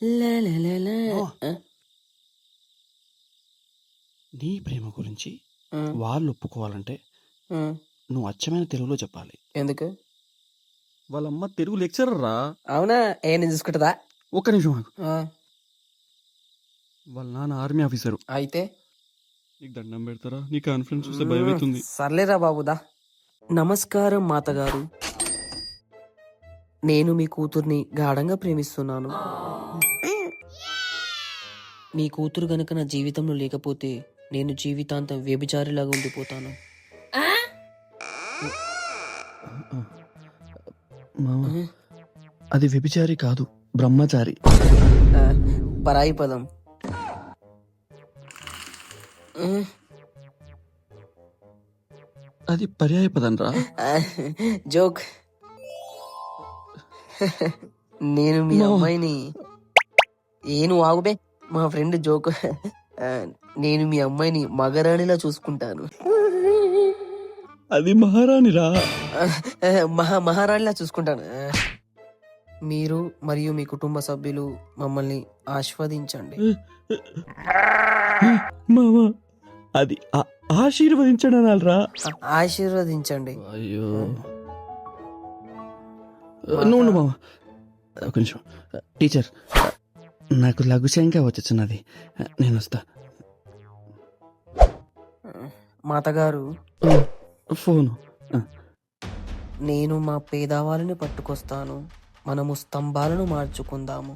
లా లా లా లా. ఓ. ఆ, నీ ప్రేమ గురించి ఆ, వాళ్ళు ఒప్పుకోవాలంటే ఆ. నువ్వు అచ్చమైన తెలుగులో చెప్పాలి. ఎందుకు? వాళ్ళమ్మ తెలుగు లెక్చరర్ రా. అవునా? నేను చూసుకుంటుందా? ఒక్క నిమిషం ఆగు. ఆ, వాళ్ళ నాన్న ఆర్మీ ఆఫీసరు. అయితే నీకు దండం పెడతారా? నీ కాన్ఫిడెన్స్ చూస్తే భయం అవుతుంది. సర్లేరా బాబుదా. నమస్కారం మాతగారు, నేను మీ కూతుర్ని గాఢంగా ప్రేమిస్తున్నాను. మీ కూతురు గనక నా జీవితంలో లేకపోతే నేను జీవితాంతం వ్యభిచారిలాగా ఉండిపోతాను. మామ, అది వ్యభిచారి కాదు, బ్రహ్మచారి. ఆ, పరాయి పదం. ఆ, అది పర్యాయ పదం రా. జోక్. నేను మీ No. అమ్మాయిని ఆగుబే, మా ఫ్రెండ్ జోక్. ఆ, నేను మీ అమ్మాయిని మగరాణిలా చూసుకుంటాను. అది మహారాణిరా. మహారాణిలా చూసుకుంటాను. మీరు మరియు మీ కుటుంబ సభ్యులు మమ్మల్ని ఆస్వాదించండి. మామ, అది ఆశీర్వదించడం రా. ఆశీర్వదించండి. అయ్యో, నువ్వు మామ ఒక నిమిషం. టీచర్, నాకు లఘుశంక వచ్చున్నది, నేను వస్తా. మాతగారు, ఫోను. నేను మా పేదవాళ్ళని పట్టుకొస్తాను. మనము స్తంభాలను మార్చుకుందాము.